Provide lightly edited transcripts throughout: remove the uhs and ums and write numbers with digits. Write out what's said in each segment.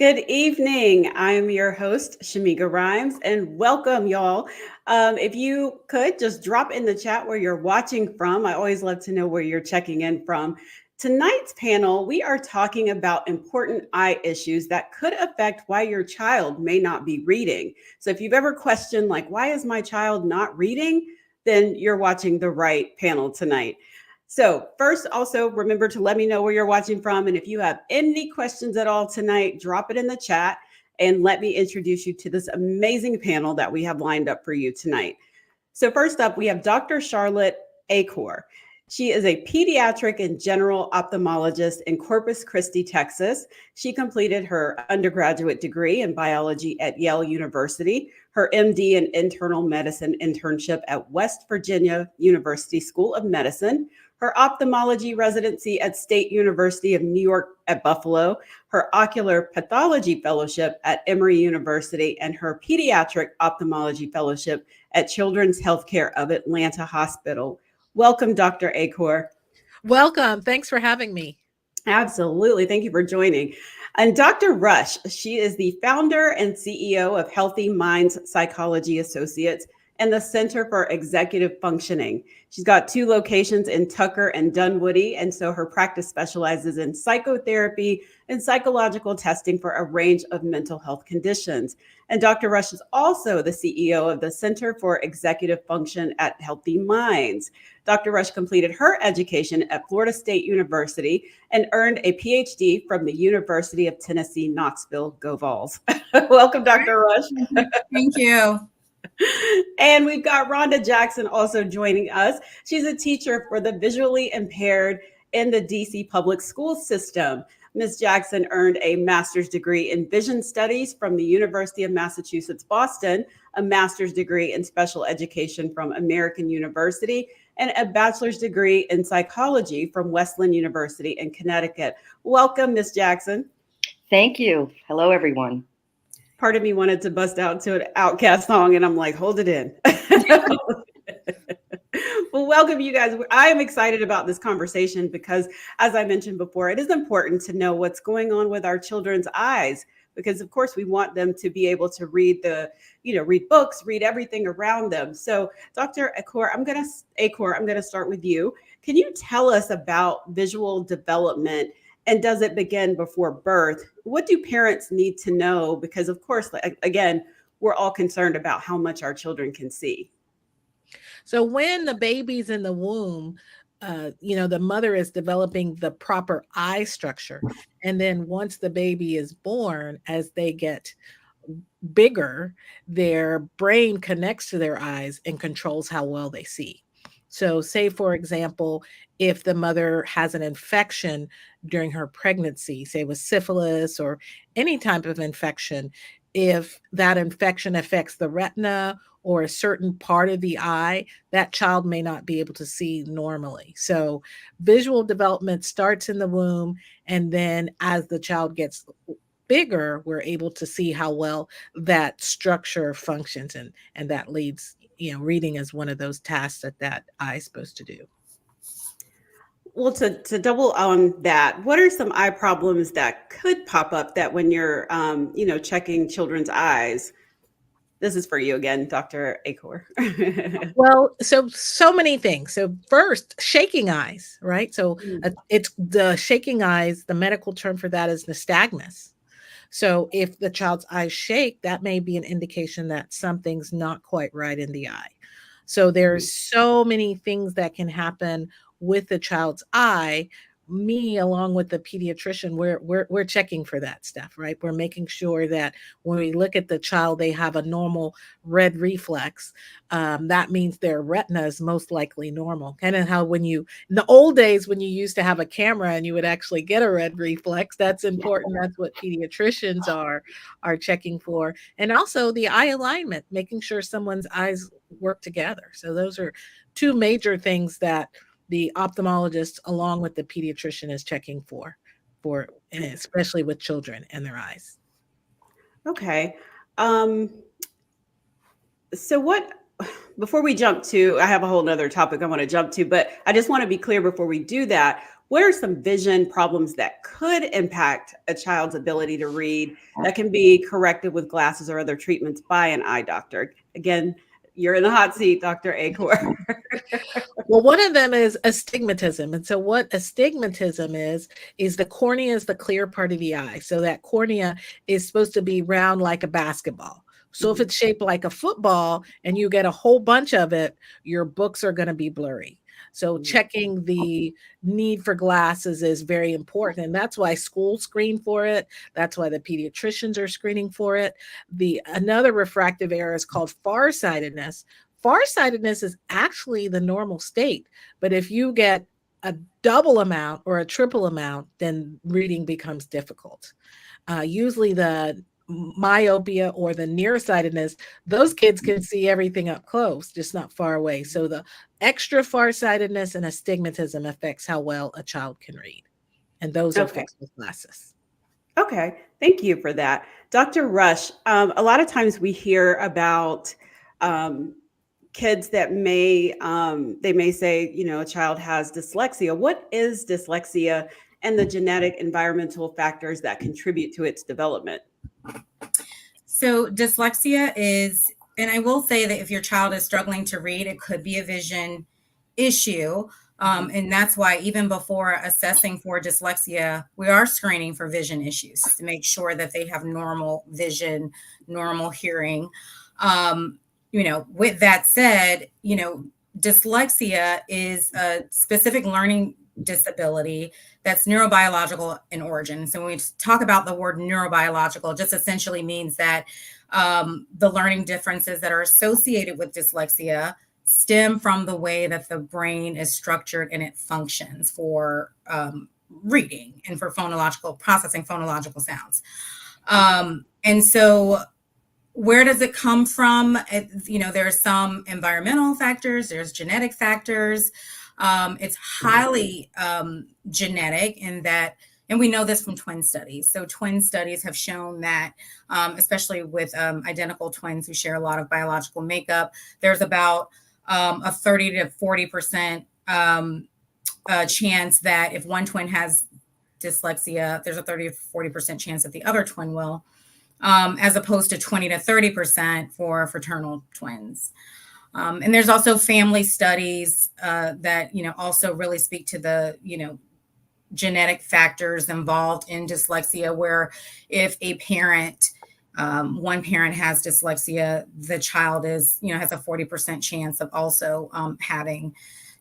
Good evening. I'm your host, Shamika Rhymes, and welcome, y'all. If you could just drop in the chat where you're watching from, I always love to know where you're checking in from. Tonight's panel, we are talking about important eye issues that could affect why your child may not be reading. So if you've ever questioned, like, why is my child not reading? Then you're watching the right panel tonight. So, first, also remember to let me know where you're watching from. And if you have any questions at all tonight, drop it in the chat and let me introduce you to this amazing panel that we have lined up for you tonight. So, first up, we have Dr. Charlotte Acor. She is a pediatric and general ophthalmologist in Corpus Christi, Texas. She completed her undergraduate degree in biology at Yale University, her MD in internal medicine internship at West Virginia University School of Medicine, her ophthalmology residency at State University of New York at Buffalo, her ocular pathology fellowship at Emory University, and her pediatric ophthalmology fellowship at Children's Healthcare of Atlanta Hospital. Welcome, Dr. Acor. Welcome. Thanks for having me. Absolutely. Thank you for joining. And Dr. Rush, she is the founder and CEO of Healthy Minds Psychology Associates and the Center for Executive Functioning. She's got 2 locations in Tucker and Dunwoody, and so her practice specializes in psychotherapy and psychological testing for a range of mental health conditions. And Dr. Rush is also the CEO of the Center for Executive Function at Healthy Minds. Dr. Rush completed her education at Florida State University and earned a PhD from the University of Tennessee, Knoxville. Go Vols. Welcome, Dr. Rush. Thank you. And we've got Rhonda Jackson also joining us. She's a teacher for the visually impaired in the DC public school system. Ms. Jackson earned a master's degree in vision studies from the University of Massachusetts, Boston, a master's degree in special education from American University, and a bachelor's degree in psychology from Wesleyan University in Connecticut. Welcome, Ms. Jackson. Thank you. Hello, everyone. Part of me wanted to bust out to an Outkast song, and I'm like, hold it in. Well, welcome, you guys. I am excited about this conversation because, as I mentioned before, it is important to know what's going on with our children's eyes, because of course we want them to be able to read read books, read everything around them. So Dr. Acor, I'm going to start with you. Can you tell us about visual development, and does it begin before birth? What do parents need to know? Because of course, again, we're all concerned about how much our children can see. So when the baby's in the womb, the mother is developing the proper eye structure. And then once the baby is born, as they get bigger, their brain connects to their eyes and controls how well they see. So say, for example, if the mother has an infection during her pregnancy, say with syphilis or any type of infection, if that infection affects the retina or a certain part of the eye, that child may not be able to see normally. So visual development starts in the womb, and then as the child gets bigger, we're able to see how well that structure functions, and that leads, reading is one of those tasks that eye is supposed to do. Well, to double on that, what are some eye problems that could pop up that when you're, checking children's eyes? This is for you again, Dr. Acor. Well, so many things. So first, shaking eyes, right? So it's the shaking eyes. The medical term for that is nystagmus. So if the child's eyes shake, that may be an indication that something's not quite right in the eye. So there's so many things that can happen with the child's eye. Me, along with the pediatrician, we're checking for that stuff, right? We're making sure that when we look at the child, they have a normal red reflex. That means their retina is most likely normal. Kind of how in the old days, when you used to have a camera and you would actually get a red reflex, that's important. That's what pediatricians are checking for. And also the eye alignment, making sure someone's eyes work together. So those are 2 major things that the ophthalmologist, along with the pediatrician, is checking for, especially with children and their eyes. Okay. So before we jump to, I have a whole nother topic I want to jump to, but I just want to be clear before we do that. what are some vision problems that could impact a child's ability to read that can be corrected with glasses or other treatments by an eye doctor? Again, you're in the hot seat, Dr. Acor. Well, one of them is astigmatism. And so what astigmatism is the cornea is the clear part of the eye. So that cornea is supposed to be round like a basketball. So if it's shaped like a football and you get a whole bunch of it, your books are going to be blurry. So checking the need for glasses is very important. And that's why schools screen for it. That's why the pediatricians are screening for it. Another refractive error is called farsightedness. Farsightedness is actually the normal state. But if you get a double amount or a triple amount, then reading becomes difficult. Usually the myopia or the nearsightedness, those kids can see everything up close, just not far away. So the extra farsightedness and astigmatism affects how well a child can read. And those are fixed with glasses. Okay, thank you for that. Dr. Rush, a lot of times we hear about kids that they may say, a child has dyslexia. What is dyslexia and the genetic environmental factors that contribute to its development? So dyslexia is, and I will say that if your child is struggling to read, it could be a vision issue. And that's why even before assessing for dyslexia, we are screening for vision issues to make sure that they have normal vision, normal hearing. With that said, dyslexia is a specific learning disability that's neurobiological in origin. So when we talk about the word neurobiological, it just essentially means that the learning differences that are associated with dyslexia stem from the way that the brain is structured and it functions for reading and for processing phonological sounds. And so where does it come from? There's some environmental factors, there's genetic factors. It's highly genetic in that, and we know this from twin studies. So twin studies have shown that, especially with identical twins who share a lot of biological makeup, there's about a 30 to 40% chance that if one twin has dyslexia, there's a 30 to 40% chance that the other twin will, as opposed to 20 to 30% for fraternal twins. And there's also family studies that, also really speak to the, genetic factors involved in dyslexia, where if a parent, one parent has dyslexia, the child has a 40% chance of also having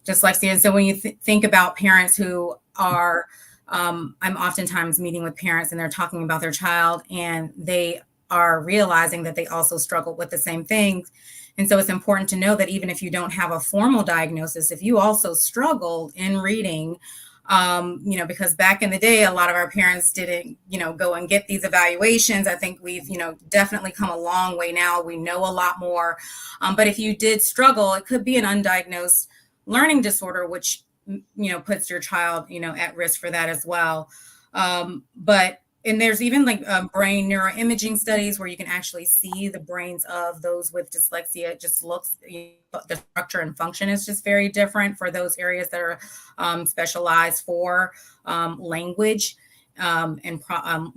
dyslexia. And so when you think about parents who are, I'm oftentimes meeting with parents and they're talking about their child and they are realizing that they also struggle with the same things. And so it's important to know that even if you don't have a formal diagnosis, if you also struggled in reading, because back in the day, a lot of our parents didn't, go and get these evaluations. I think we've, definitely come a long way now. We know a lot more. But if you did struggle, it could be an undiagnosed learning disorder, which, puts your child, at risk for that as well. And there's even brain neuroimaging studies where you can actually see the brains of those with dyslexia. It just looks, the structure and function is just very different for those areas that are specialized for language and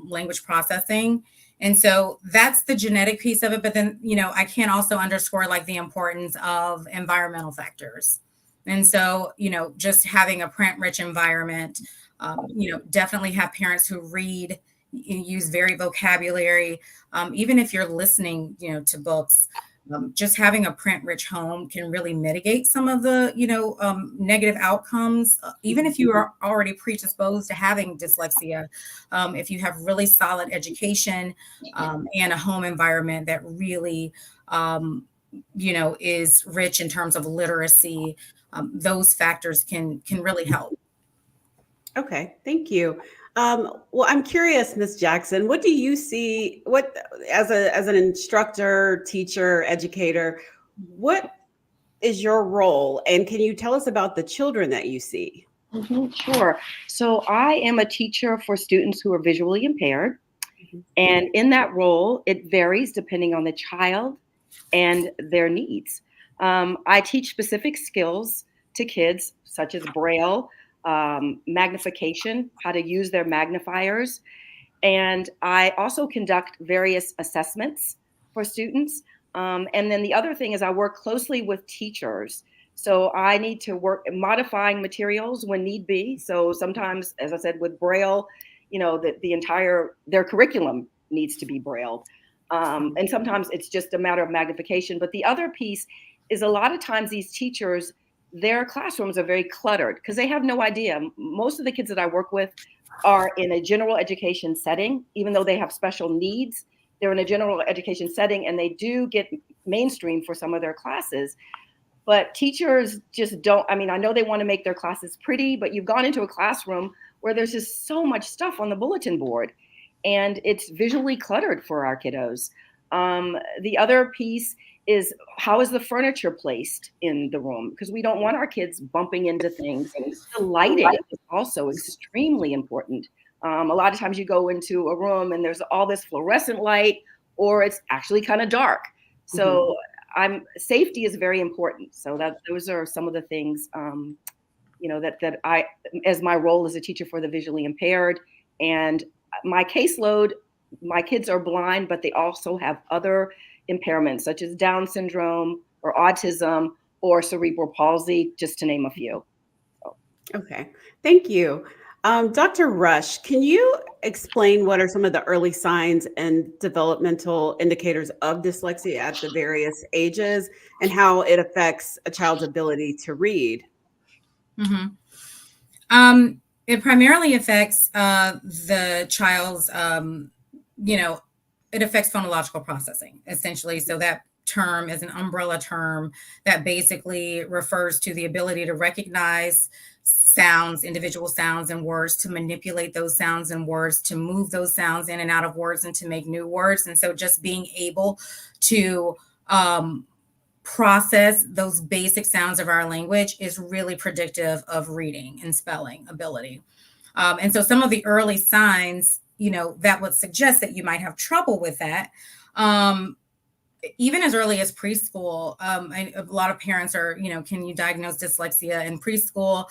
language processing. And so that's the genetic piece of it. But then, I can also underscore the importance of environmental factors. And so, just having a print-rich environment, definitely have parents who read, use very vocabulary. Even if you're listening, to books, just having a print-rich home can really mitigate some of the, negative outcomes. Even if you are already predisposed to having dyslexia, if you have really solid education and a home environment that really, is rich in terms of literacy, those factors can really help. Okay, thank you. Well, I'm curious, Ms. Jackson, what do you see, as an instructor, teacher, educator, what is your role? And can you tell us about the children that you see? Sure. So I am a teacher for students who are visually impaired. And in that role, it varies depending on the child and their needs. I teach specific skills to kids, such as Braille, magnification, how to use their magnifiers. And I also conduct various assessments for students. And then the other thing is I work closely with teachers. So I need to work modifying materials when need be. So sometimes, as I said, with Braille, their curriculum needs to be Braille. And sometimes it's just a matter of magnification. But the other piece is a lot of times these teachers, their classrooms are very cluttered because they have no idea. Most of the kids that I work with are in a general education setting, even though they have special needs. They're in a general education setting and they do get mainstream for some of their classes. But teachers just don't, I mean, I know they want to make their classes pretty, but you've gone into a classroom where there's just so much stuff on the bulletin board and it's visually cluttered for our kiddos. The other piece is how is the furniture placed in the room? Because we don't want our kids bumping into things. And the lighting is also extremely important. A lot of times you go into a room and there's all this fluorescent light or it's actually kind of dark. So safety is very important. So those are some of the things, that I, as my role as a teacher for the visually impaired, and my caseload, my kids are blind, but they also have other impairments such as Down syndrome or autism or cerebral palsy, just to name a few. So. Okay, thank you. Dr. Rush, can you explain what are some of the early signs and developmental indicators of dyslexia at the various ages and how it affects a child's ability to read? It primarily affects the child's, it affects phonological processing, essentially. So that term is an umbrella term that basically refers to the ability to recognize sounds, individual sounds and words, to manipulate those sounds and words, to move those sounds in and out of words and to make new words. And so just being able to process those basic sounds of our language is really predictive of reading and spelling ability. And so some of the early signs, that would suggest that you might have trouble with that. Even as early as preschool, a lot of parents are, can you diagnose dyslexia in preschool?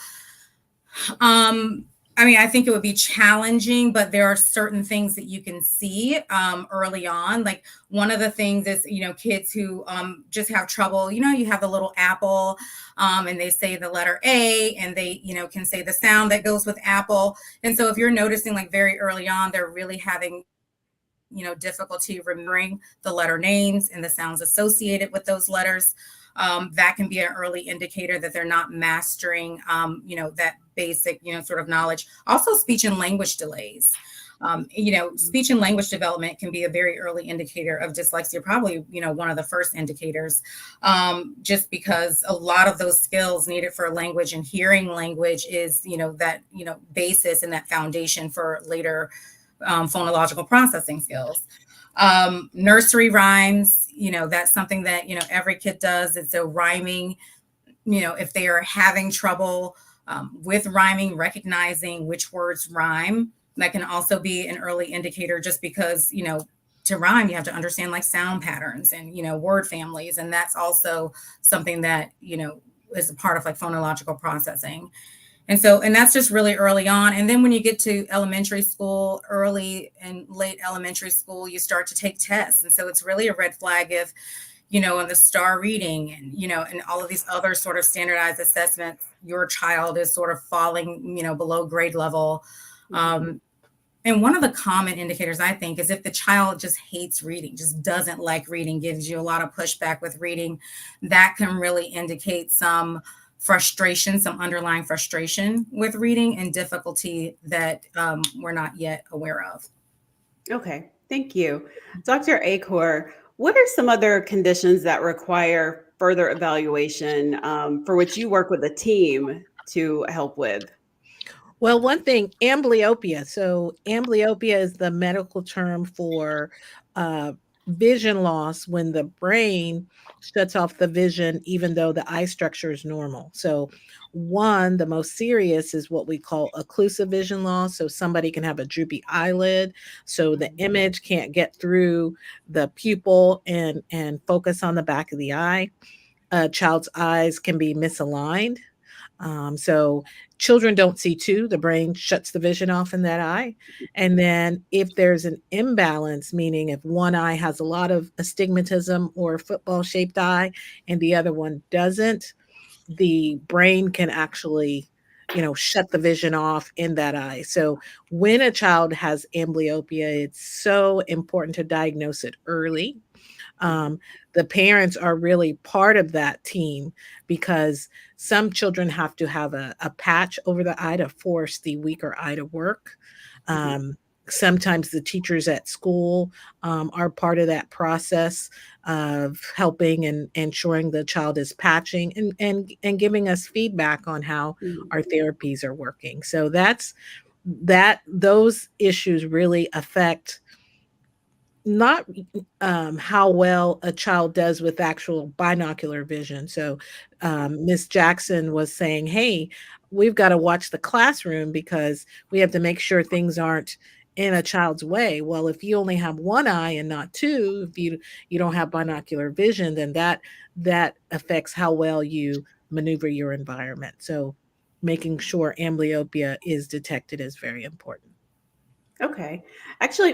I think it would be challenging, but there are certain things that you can see early on. Like one of the things is, kids who just have trouble, you have the little apple and they say the letter A and they, can say the sound that goes with apple. And so if you're noticing like very early on, they're really having difficulty remembering the letter names and the sounds associated with those letters. That can be an early indicator that they're not mastering, that basic, sort of knowledge. Also, speech and language delays. Speech and language development can be a very early indicator of dyslexia, probably, one of the first indicators, just because a lot of those skills needed for language and hearing language is, that, basis and that foundation for later phonological processing skills. Nursery rhymes, that's something that, every kid does. It's a rhyming, if they are having trouble with rhyming, recognizing which words rhyme, that can also be an early indicator just because, to rhyme, you have to understand like sound patterns and, word families. And that's also something that, is a part of like phonological processing. And that's just really early on. And then when you get to elementary school, early and late elementary school, you start to take tests. And so it's really a red flag if, in the STAR reading and, and all of these other sort of standardized assessments, your child is sort of falling, below grade level. And one of the common indicators, I think, is if the child just hates reading, just doesn't like reading, gives you a lot of pushback with reading, that can really indicate some frustration, some underlying frustration with reading and difficulty that we're not yet aware of. Okay, thank you. Dr. Achor, what are some other conditions that require further evaluation for which you work with a team to help with? Well, one thing, amblyopia. So amblyopia is the medical term for vision loss when the brain shuts off the vision, even though the eye structure is normal. So the most serious is what we call occlusive vision loss. So somebody can have a droopy eyelid. So the image can't get through the pupil and focus on the back of the eye. A child's eyes can be misaligned. So children don't see two. The brain shuts the vision off in that eye. And then if there's an imbalance, meaning if one eye has a lot of astigmatism or football shaped eye and the other one doesn't, the brain can actually, shut the vision off in that eye. So when a child has amblyopia, it's so important to diagnose it early. The parents are really part of that team because some children have to have a patch over the eye to force the weaker eye to work. Sometimes the teachers at school are part of that process of helping and ensuring the child is patching and giving us feedback on how our therapies are working. So those issues really affect not how well a child does with actual binocular vision. So Miss Jackson was saying, hey, we've got to watch the classroom because we have to make sure things aren't in a child's way. Well, if you only have one eye and not two, if you don't have binocular vision, then that affects how well you maneuver your environment. So making sure amblyopia is detected is very important. Okay. Actually,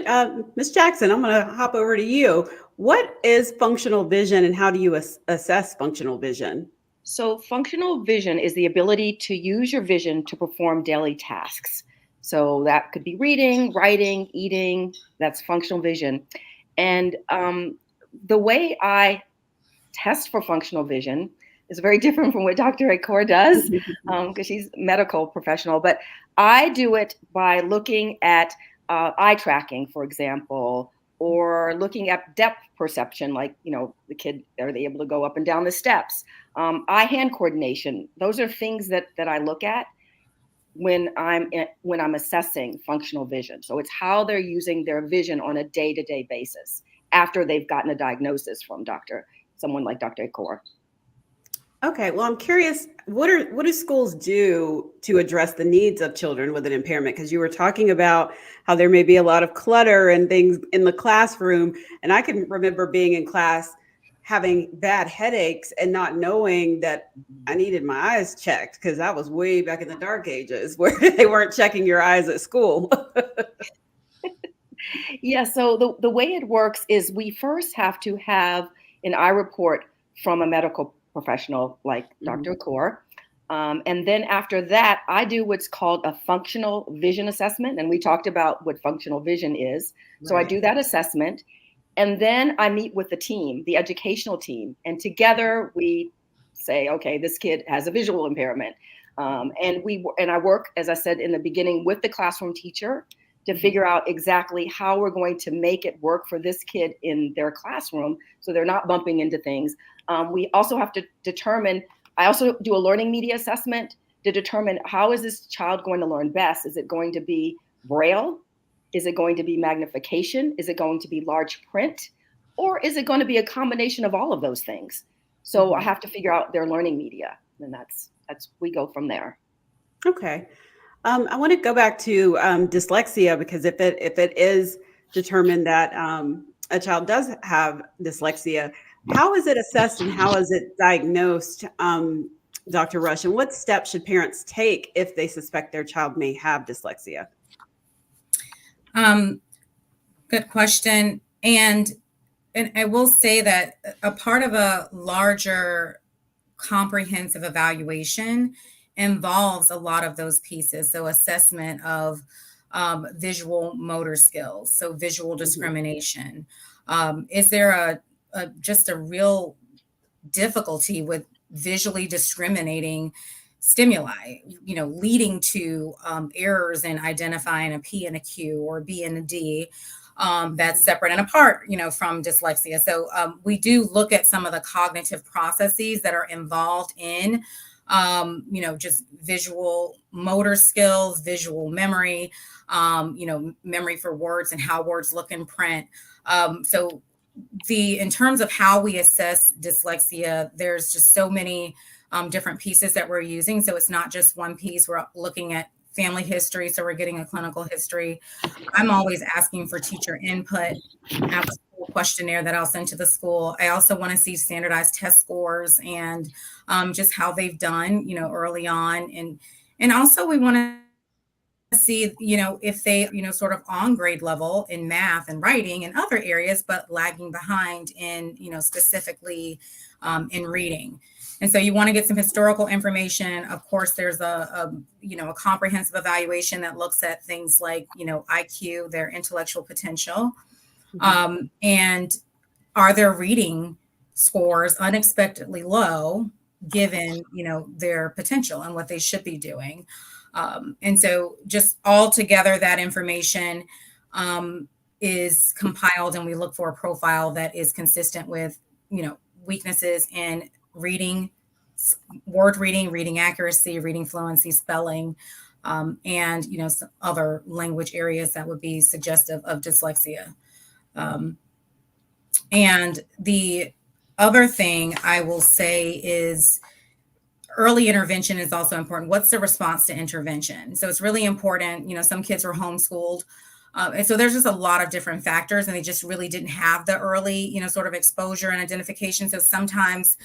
Ms. Jackson, I'm going to hop over to you. What is functional vision and how do you assess functional vision? So functional vision is the ability to use your vision to perform daily tasks. So that could be reading, writing, eating. That's functional vision. And the way I test for functional vision is very different from what Dr. Akor does because she's a medical professional. But I do it by looking at eye tracking, for example, or looking at depth perception, like, the kid, are they able to go up and down the steps? Eye-hand coordination. Those are things that I look at when I'm assessing functional vision. So it's how they're using their vision on a day-to-day basis after they've gotten a diagnosis from someone like Dr. Akor. Okay, well, I'm curious, what do schools do to address the needs of children with an impairment? Because you were talking about how there may be a lot of clutter and things in the classroom. And I can remember being in class having bad headaches and not knowing that I needed my eyes checked because that was way back in the dark ages where they weren't checking your eyes at school. Yeah, so the way it works is we first have to have an eye report from a medical professional like Dr. Akor. And then after that, I do what's called a functional vision assessment. And we talked about what functional vision is. So I do that assessment. And then I meet with the team, the educational team. And together we say, okay, this kid has a visual impairment. And I work, as I said in the beginning, with the classroom teacher to figure out exactly how we're going to make it work for this kid in their classroom so they're not bumping into things. We also have to determine, I also do a learning media assessment to determine how is this child going to learn best? Is it going to be Braille? Is it going to be magnification? Is it going to be large print? Or is it going to be a combination of all of those things? So I have to figure out their learning media, and that's we go from there. Okay. I want to go back to dyslexia because if it is determined that a child does have dyslexia, how is it assessed and how is it diagnosed, Dr. Rush? And what steps should parents take if they suspect their child may have dyslexia? Good question. And I will say that a part of a larger comprehensive evaluation involves a lot of those pieces. So assessment of visual motor skills, so visual discrimination. Is there just a real difficulty with visually discriminating stimuli, leading to errors in identifying a P and a Q or B and a D that's separate and apart, from dyslexia. So we do look at some of the cognitive processes that are involved in, just visual motor skills, visual memory, memory for words and how words look in print. So in terms of how we assess dyslexia, there's just so many different pieces that we're using. So it's not just one piece. We're looking at family history. So we're getting a clinical history. I'm always asking for teacher input, after school questionnaire that I'll send to the school. I also want to see standardized test scores and just how they've done, early on. And also we want to see, if they, sort of on grade level in math and writing and other areas, but lagging behind in, specifically in reading. And so you want to get some historical information. Of course, there's a comprehensive evaluation that looks at things like, IQ, their intellectual potential, and are their reading scores unexpectedly low given, their potential and what they should be doing. And so just all together, that information is compiled, and we look for a profile that is consistent with, weaknesses in reading, word reading, reading accuracy, reading fluency, spelling, and, some other language areas that would be suggestive of dyslexia. And the other thing I will say is early intervention is also important. What's the response to intervention? So it's really important. Some kids were homeschooled. And so there's just a lot of different factors, and they just really didn't have the early, sort of exposure and identification. So sometimes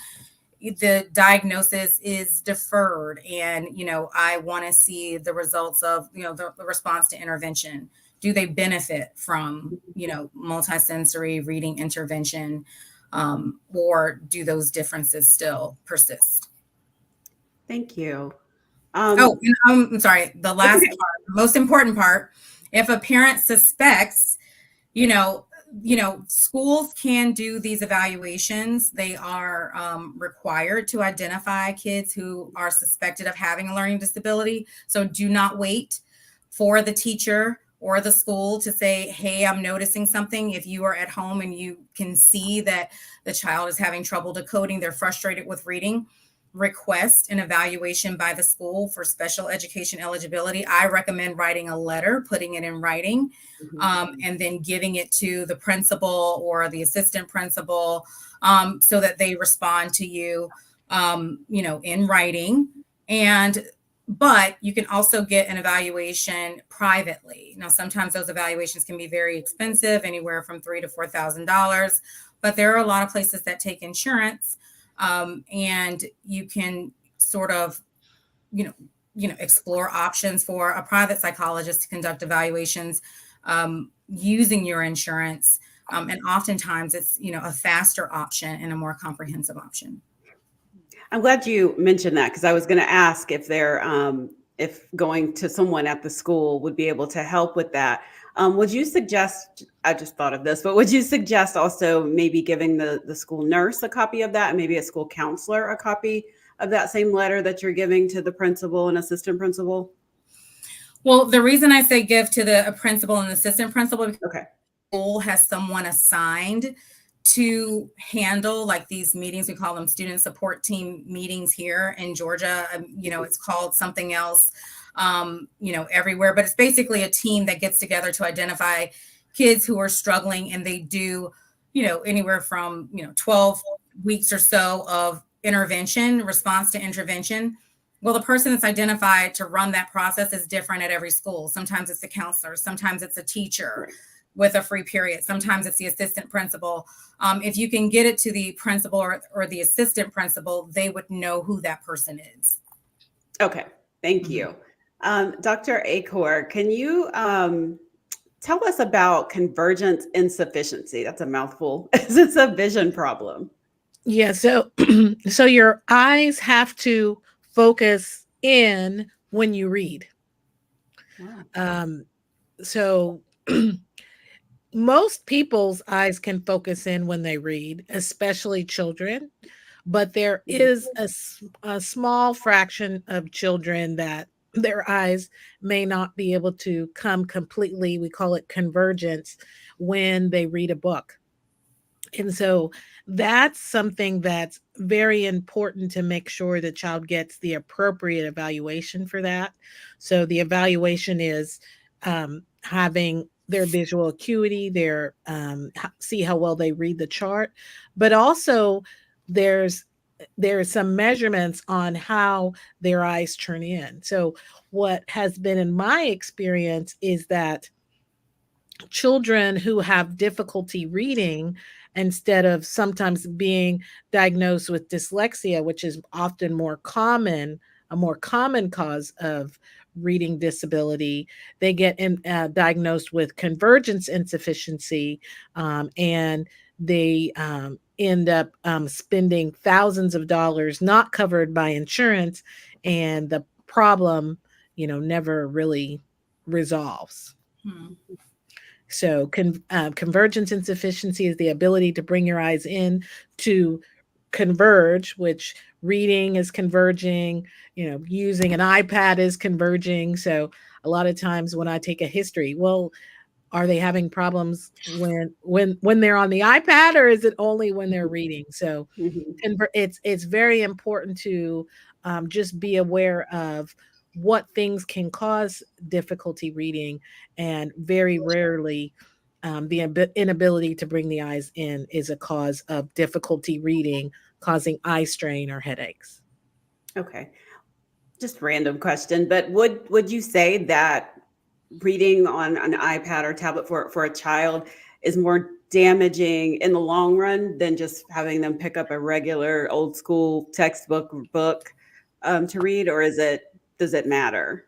the diagnosis is deferred, and, I want to see the results of, the response to intervention. Do they benefit from, multisensory reading intervention, or do those differences still persist? Thank you. I'm sorry. The last part, most important part, if a parent suspects, schools can do these evaluations. They are required to identify kids who are suspected of having a learning disability. So do not wait for the teacher or the school to say, hey, I'm noticing something. If you are at home and you can see that the child is having trouble decoding, they're frustrated with reading, request an evaluation by the school for special education eligibility. I recommend writing a letter, putting it in writing, and then giving it to the principal or the assistant principal, so that they respond to you, in writing. But you can also get an evaluation privately. Now, sometimes those evaluations can be very expensive, anywhere from $3,000 to $4,000, but there are a lot of places that take insurance. And you can sort of, explore options for a private psychologist to conduct evaluations using your insurance. And oftentimes it's, a faster option and a more comprehensive option. I'm glad you mentioned that, because I was going to ask if if going to someone at the school would be able to help with that. Would you suggest, I just thought of this, but would you suggest also maybe giving the school nurse a copy of that, and maybe a school counselor a copy of that same letter that you're giving to the principal and assistant principal? Well, the reason I say give to the principal and assistant principal, because Okay. the school has someone assigned to handle like these meetings. We call them student support team meetings here in Georgia. It's called something else, everywhere, but it's basically a team that gets together to identify kids who are struggling, and they do, anywhere from, 12 weeks or so of intervention, response to intervention. Well, the person that's identified to run that process is different at every school. Sometimes it's the counselor, sometimes it's a teacher with a free period, sometimes it's the assistant principal. If you can get it to the principal or the assistant principal, they would know who that person is. Okay. Thank you. Dr. Achor, can you tell us about convergent insufficiency? That's a mouthful. It's a vision problem. Yeah. So, so your eyes have to focus in when you read. Wow. So most people's eyes can focus in when they read, especially children, but there is a small fraction of children that their eyes may not be able to come completely, we call it convergence, when they read a book. And so that's something that's very important to make sure the child gets the appropriate evaluation for that. So the evaluation is having their visual acuity, their see how well they read the chart, but also there's some measurements on how their eyes turn in. So what has been in my experience is that children who have difficulty reading, instead of sometimes being diagnosed with dyslexia, which is often a more common cause of reading disability, they get diagnosed with convergence insufficiency, and they end up spending thousands of dollars not covered by insurance, and the problem, never really resolves. Hmm. So convergence insufficiency is the ability to bring your eyes in to converge, which reading is converging, using an iPad is converging. So a lot of times when I take a history, well, are they having problems when they're on the iPad, or is it only when they're reading? So it's very important to just be aware of what things can cause difficulty reading, and very rarely the inability to bring the eyes in is a cause of difficulty reading, causing eye strain or headaches. Okay. Just random question, but would you say that reading on an iPad or tablet for a child is more damaging in the long run than just having them pick up a regular old school textbook or book to read, or does it matter?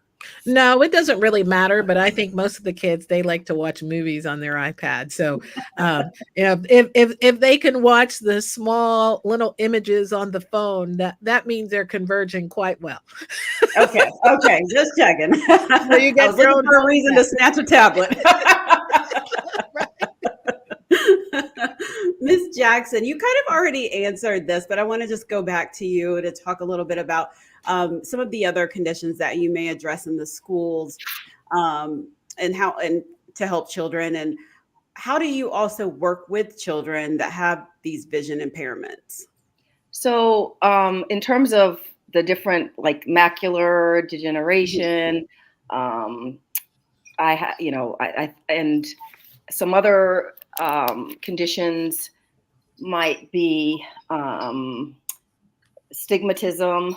No, it doesn't really matter, but I think most of the kids, they like to watch movies on their iPad. So, if they can watch the small little images on the phone, that means they're converging quite well. Okay, just checking. So you I get was looking for a reason to snatch a tablet. Miss Jackson, you kind of already answered this, but I want to just go back to you to talk a little bit about some of the other conditions that you may address in the schools, and to help children, and how do you also work with children that have these vision impairments? So, in terms of the different, like, macular degeneration, I and some other conditions might be stigmatism,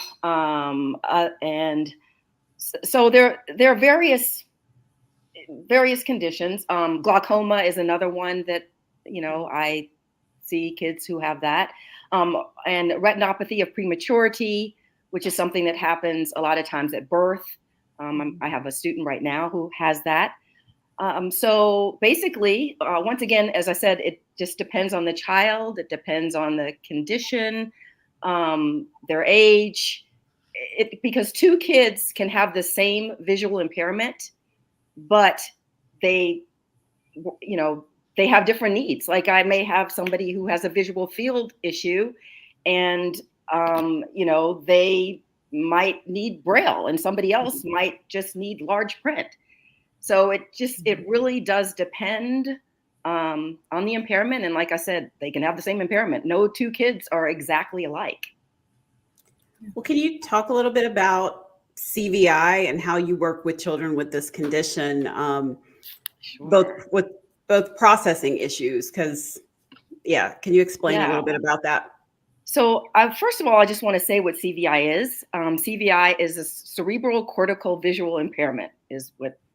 and so there are various conditions. Glaucoma is another one that I see kids who have that, and retinopathy of prematurity, which is something that happens a lot of times at birth. I have a student right now who has that. So basically, once again, as I said, it just depends on the child. It depends on the condition, their age. Because two kids can have the same visual impairment, but they have different needs. Like, I may have somebody who has a visual field issue, and they might need Braille, and somebody else might just need large print. So it really does depend on the impairment. And like I said, they can have the same impairment. No two kids are exactly alike. Well, can you talk a little bit about CVI and how you work with children with this condition, Sure. both processing issues? Because, can you explain a little bit about that? So first of all, I just want to say what CVI is. CVI is a cerebral cortical visual impairment,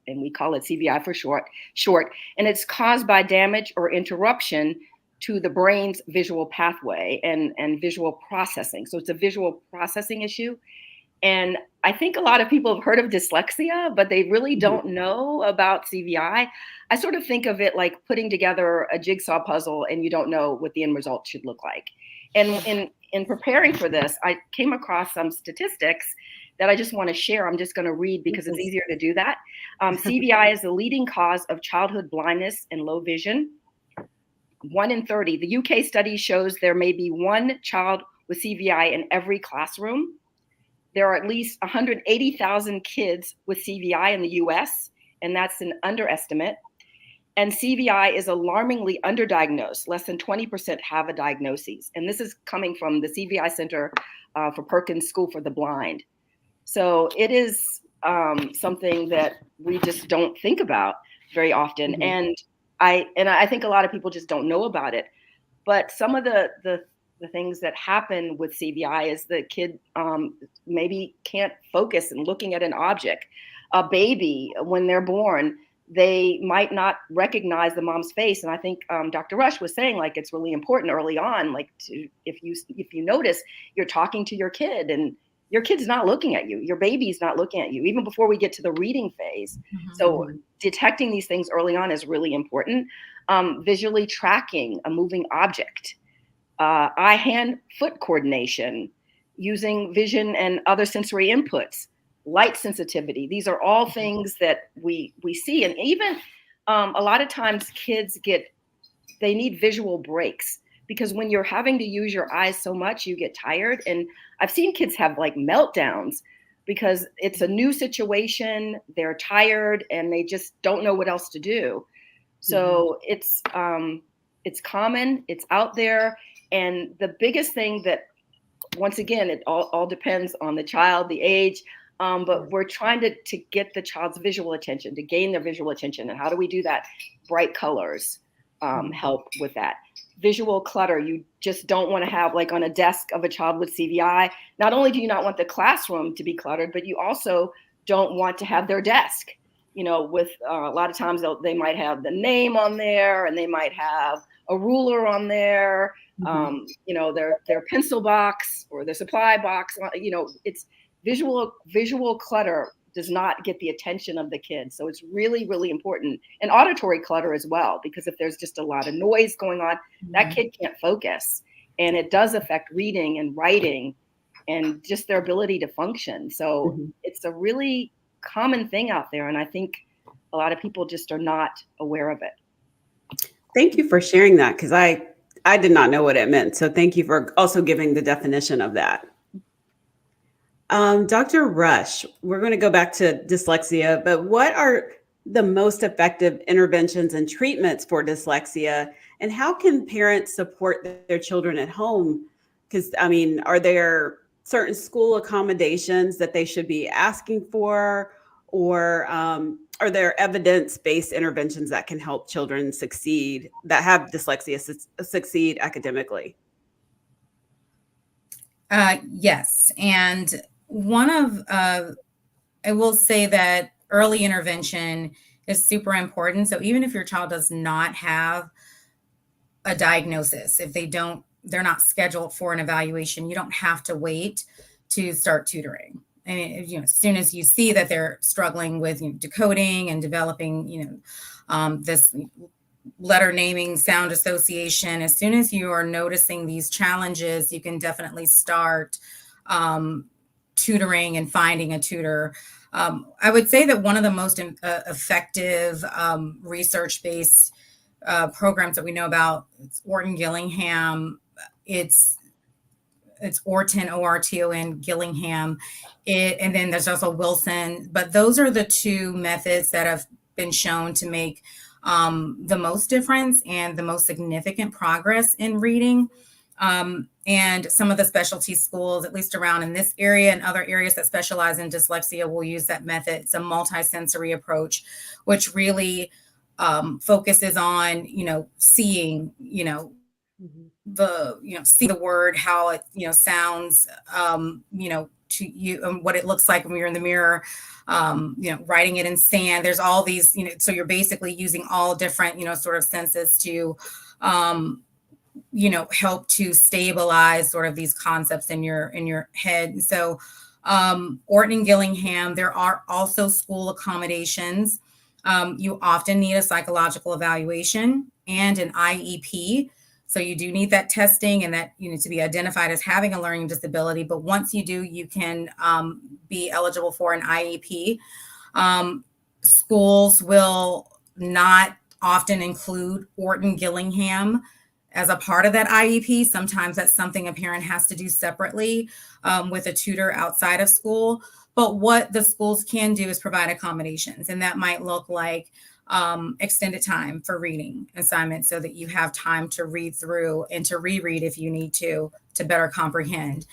and we call it CVI for short, and it's caused by damage or interruption to the brain's visual pathway and visual processing. So it's a visual processing issue. And I think a lot of people have heard of dyslexia, but they really don't know about CVI. I sort of think of it like putting together a jigsaw puzzle and you don't know what the end result should look like. And in preparing for this, I came across some statistics that I just want to share. I'm just going to read because it's easier to do that. CVI is the leading cause of childhood blindness and low vision. 1 in 30. The UK study shows there may be one child with CVI in every classroom. There are at least 180,000 kids with CVI in the US, and that's an underestimate. And CVI is alarmingly underdiagnosed. Less than 20% have a diagnosis. And this is coming from the CVI Center for Perkins School for the Blind. So it is something that we just don't think about very often. And I think a lot of people just don't know about it. But some of the things that happen with CVI is the kid maybe can't focus and looking at an object. A baby, when they're born, they might not recognize the mom's face. And I think Dr. Rush was saying, like, it's really important early on, like, if you notice you're talking to your kid and your kid's not looking at you, your baby's not looking at you, even before we get to the reading phase. Mm-hmm. So detecting these things early on is really important. Visually tracking a moving object, eye-hand-foot coordination, using vision and other sensory inputs, light sensitivity. These are all things that we see. And even a lot of times kids they need visual breaks, because when you're having to use your eyes so much, you get tired. And I've seen kids have like meltdowns because it's a new situation, they're tired, and they just don't know what else to do. So it's common, it's out there. And the biggest thing that, once again, it all depends on the child, the age, but we're trying to get the child's visual attention, to gain their visual attention. And how do we do that? Bright colors help with that. Visual clutter, you just don't want to have, like, on a desk of a child with CVI, not only do you not want the classroom to be cluttered, but you also don't want to have their desk, with a lot of times they might have the name on there, and they might have a ruler on there, their pencil box or their supply box, it's visual clutter does not get the attention of the kids. So it's really, really important. And auditory clutter as well, because if there's just a lot of noise going on, that kid can't focus. And it does affect reading and writing and just their ability to function. So it's a really common thing out there. And I think a lot of people just are not aware of it. Thank you for sharing that, because I did not know what it meant. So thank you for also giving the definition of that. Dr. Rush, we're going to go back to dyslexia, but what are the most effective interventions and treatments for dyslexia, and how can parents support their children at home? Because, are there certain school accommodations that they should be asking for, or are there evidence-based interventions that can help children that have dyslexia succeed academically? Yes. And one of, I will say that early intervention is super important. So even if your child does not have a diagnosis, if they're not scheduled for an evaluation, you don't have to wait to start tutoring. And as soon as you see that they're struggling with decoding and developing, this letter naming, sound association, as soon as you are noticing these challenges, you can definitely start tutoring and finding a tutor. I would say that one of the most effective research-based programs that we know about, it's Orton Gillingham. It's Orton, O-R-T-O-N, Gillingham. And then there's also Wilson. But those are the two methods that have been shown to make the most difference and the most significant progress in reading. And some of the specialty schools, at least around in this area and other areas that specialize in dyslexia, will use that method. It's a multisensory approach, which really focuses on, seeing, see the word, how it, sounds, to you, and what it looks like when you're in the mirror, writing it in sand. There's all these, so you're basically using all different, sort of senses to, help to stabilize sort of these concepts in your head. And so Orton and Gillingham, there are also school accommodations. You often need a psychological evaluation and an IEP. So you do need that testing and that, to be identified as having a learning disability. But once you do, you can be eligible for an IEP. Schools will not often include Orton Gillingham as a part of that IEP. Sometimes that's something a parent has to do separately with a tutor outside of school. But what the schools can do is provide accommodations, and that might look like extended time for reading assignments so that you have time to read through and to reread if you need to better comprehend.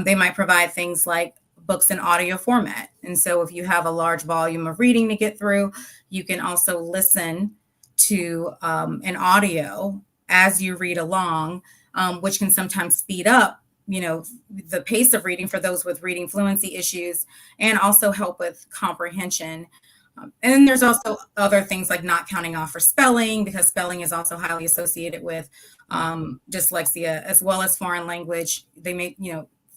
They might provide things like books in audio format. And so if you have a large volume of reading to get through, you can also listen to an audio as you read along, which can sometimes speed up, the pace of reading for those with reading fluency issues, and also help with comprehension. And then there's also other things like not counting off for spelling, because spelling is also highly associated with dyslexia, as well as foreign language. They may,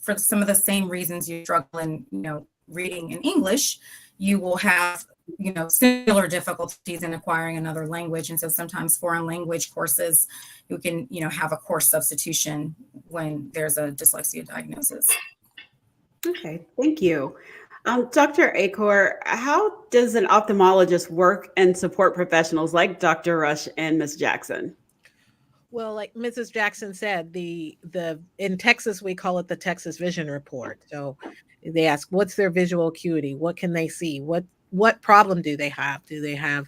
for some of the same reasons you struggle in, reading in English, you will have, similar difficulties in acquiring another language. And so sometimes foreign language courses, you can, have a course substitution when there's a dyslexia diagnosis. Okay, thank you. Dr. Achor, how does an ophthalmologist work and support professionals like Dr. Rush and Ms. Jackson? Well, like Mrs. Jackson said, the in Texas we call it the Texas Vision Report. So they ask, what's their visual acuity? What can they see? What problem do they have? Do they have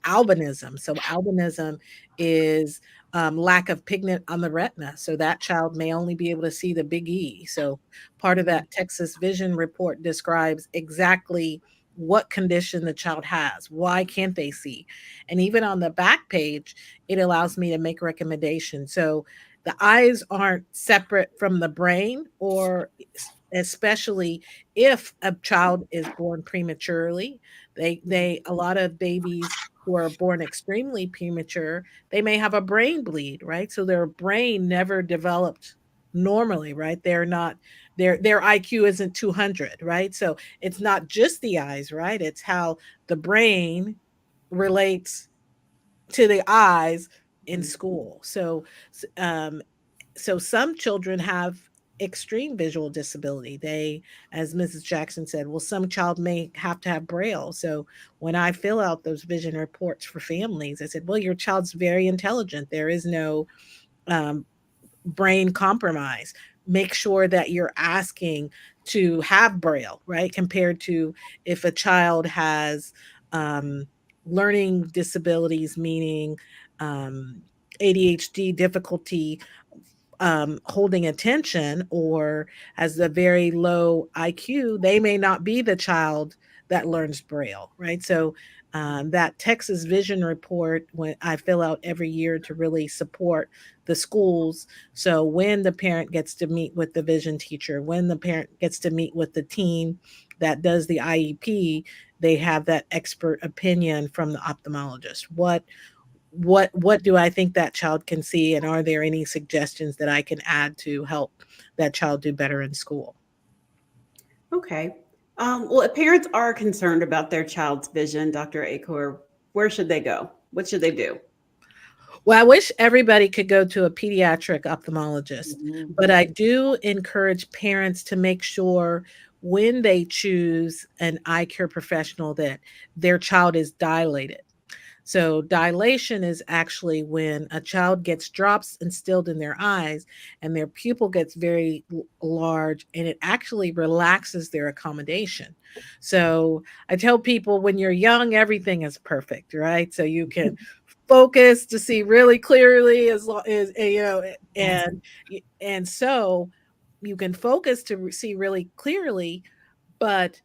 albinism? So albinism is lack of pigment on the retina. So that child may only be able to see the big E. So part of that Texas Vision Report describes exactly what condition the child has. Why can't they see? And even on the back page, it allows me to make recommendations. So the eyes aren't separate from the brain, or especially if a child is born prematurely. A lot of babies who are born extremely premature, they may have a brain bleed, right? So their brain never developed normally, right? They're not their IQ isn't 200, right? So it's not just the eyes, right? It's how the brain relates to the eyes in school. So some children have extreme visual disability. They, as Mrs. Jackson said, well, some child may have to have Braille. So when I fill out those vision reports for families, I said, well, your child's very intelligent. There is no brain compromise. Make sure that you're asking to have Braille, right? Compared to if a child has learning disabilities, meaning ADHD difficulty holding attention, or has a very low IQ, they may not be the child that learns Braille, right? So that Texas Vision Report, when I fill out every year to really support the schools. So when the parent gets to meet with the vision teacher, when the parent gets to meet with the team that does the IEP, they have that expert opinion from the ophthalmologist. What do I think that child can see, and are there any suggestions that I can add to help that child do better in school? Okay. Well, if parents are concerned about their child's vision, Dr. Achor, where should they go? What should they do? Well, I wish everybody could go to a pediatric ophthalmologist, but I do encourage parents to make sure when they choose an eye care professional that their child is dilated. So dilation is actually when a child gets drops instilled in their eyes and their pupil gets very large, and it actually relaxes their accommodation. So I tell people, when you're young, everything is perfect, right? So you can focus to see really clearly, as long as and so you can focus to see really clearly, but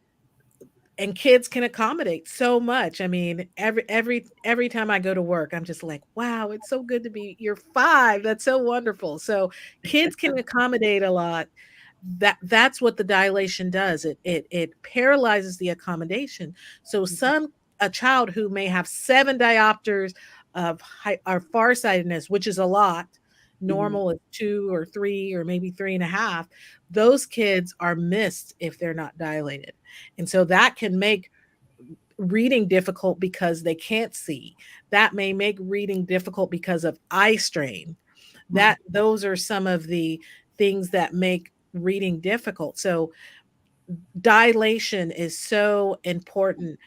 and kids can accommodate so much. I mean, every time I go to work, I'm just like, wow, it's so good to be, you're 5. That's so wonderful. So kids can accommodate a lot. That's what the dilation does. It paralyzes the accommodation. So a child who may have 7 diopters of or farsightedness, which is a lot. Normal is 2 or 3 or maybe 3.5. Those kids are missed if they're not dilated. And so that can make reading difficult because they can't see. That may make reading difficult because of eye strain. Those are some of the things that make reading difficult. So dilation is so important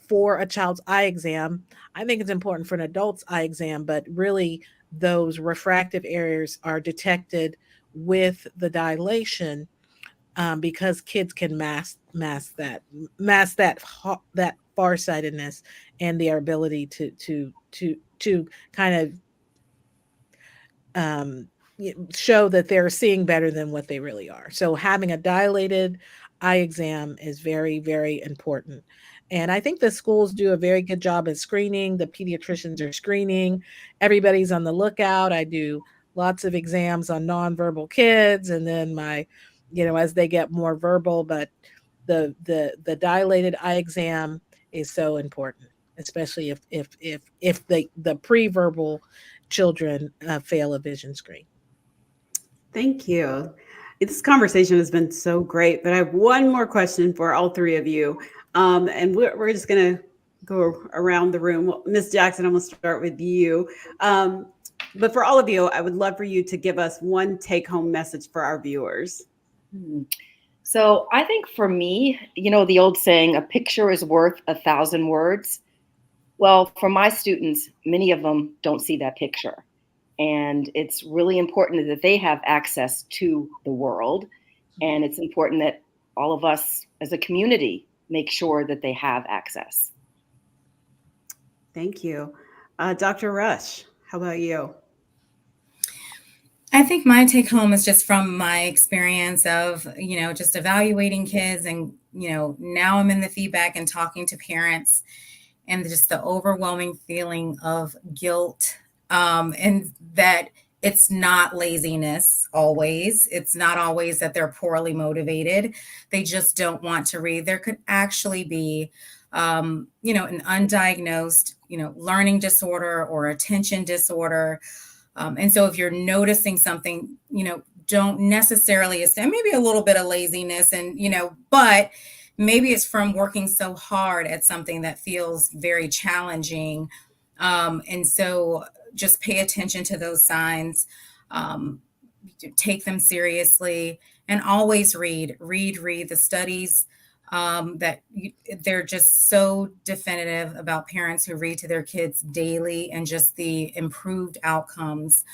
for a child's eye exam. I think it's important for an adult's eye exam, but really those refractive errors are detected with the dilation, because kids can mask that farsightedness and their ability to kind of show that they're seeing better than what they really are. So having a dilated eye exam is very, very important. And I think the schools do a very good job at screening. The pediatricians are screening. Everybody's on the lookout. I do lots of exams on nonverbal kids, and then as they get more verbal. But the dilated eye exam is so important, especially if the pre-verbal children fail a vision screen. Thank you. This conversation has been so great, but I have one more question for all three of you. And we're just going to go around the room. Ms. Jackson, I'm going to start with you. But for all of you, I would love for you to give us one take-home message for our viewers. So I think for me, the old saying, a picture is worth 1,000 words. Well, for my students, many of them don't see that picture. And it's really important that they have access to the world. And it's important that all of us as a community make sure that they have access. Thank you. Dr. Rush, how about you? I think my take home is just from my experience of, just evaluating kids. And, now I'm in the feedback and talking to parents, and just the overwhelming feeling of guilt, and that it's not laziness always. It's not always that they're poorly motivated. They just don't want to read. There could actually be, an undiagnosed, learning disorder or attention disorder. And so if you're noticing something, don't necessarily assume, maybe a little bit of laziness and, but maybe it's from working so hard at something that feels very challenging. And so just pay attention to those signs, take them seriously, and always read the studies. They're just so definitive about parents who read to their kids daily and just the improved outcomes.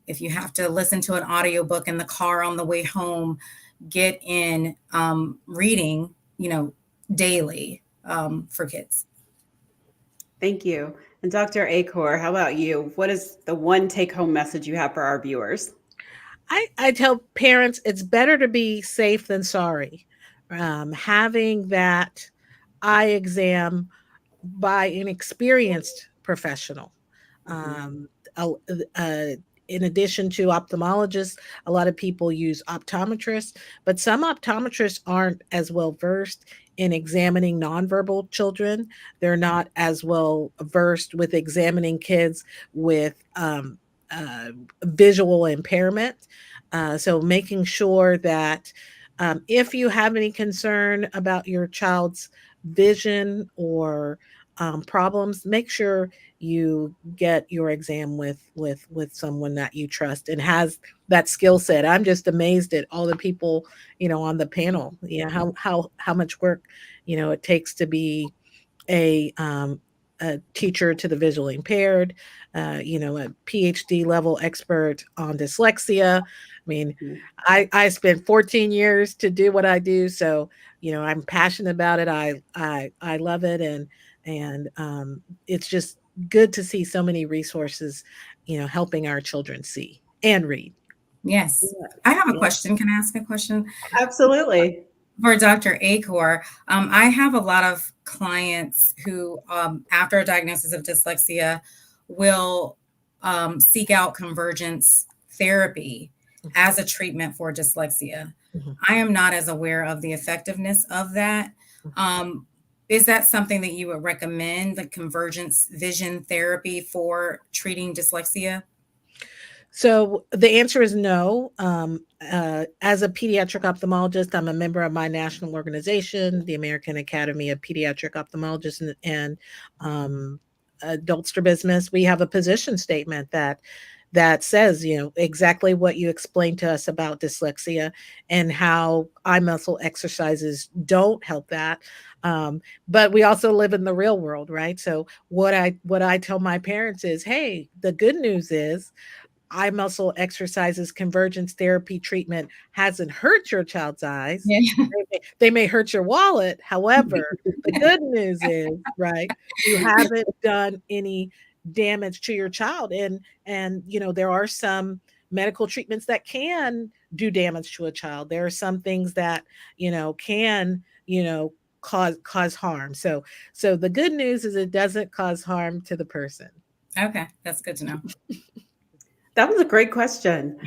If you have to listen to an audiobook in the car on the way home, get in reading, daily for kids. Thank you. And Dr. Achor, how about you? What is the one take-home message you have for our viewers? I tell parents it's better to be safe than sorry. Having that eye exam by an experienced professional. In addition to ophthalmologists, a lot of people use optometrists, but some optometrists aren't as well versed in examining nonverbal children. They're not as well versed with examining kids with visual impairment. So making sure that if you have any concern about your child's vision or problems, make sure you get your exam with someone that you trust and has that skill set. I'm just amazed at all the people, on the panel, how much work, it takes to be a teacher to the visually impaired, a PhD level expert on dyslexia. I mean, I spent 14 years to do what I do. So, I'm passionate about it. I love it. And it's just good to see so many resources, helping our children see and read. Yes. I have a question. Can I ask a question? Absolutely. For Dr. Achor, I have a lot of clients who, after a diagnosis of dyslexia, will seek out convergence therapy as a treatment for dyslexia. I am not as aware of the effectiveness of that. Is that something that you would recommend, the convergence vision therapy for treating dyslexia? So the answer is no. As a pediatric ophthalmologist, I'm a member of my national organization, the American Academy of Pediatric Ophthalmologists and Adult Strabismus. We have a position statement that says, exactly what you explained to us about dyslexia and how eye muscle exercises don't help that. But we also live in the real world, right? So what I tell my parents is, hey, the good news is eye muscle exercises, convergence therapy treatment hasn't hurt your child's eyes. Yeah. They may hurt your wallet. However, the good news is, right, you haven't done any damage to your child. And there are some medical treatments that can do damage to a child. There are some things that, can, cause harm. So the good news is it doesn't cause harm to the person. Okay, that's good to know. That was a great question.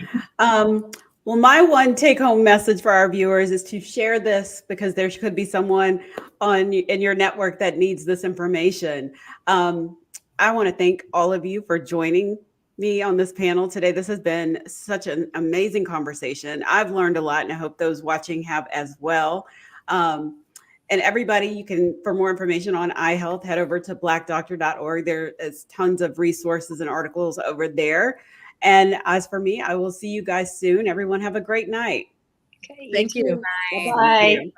Well, my one take-home message for our viewers is to share this because there could be someone in your network that needs this information. I want to thank all of you for joining me on this panel today. This has been such an amazing conversation. I've learned a lot, and I hope those watching have as well. And everybody, you can, for more information on eye health, head over to blackdoctor.org. There is tons of resources and articles over there. And as for me, I will see you guys soon. Everyone have a great night. Okay, Thank you. Bye.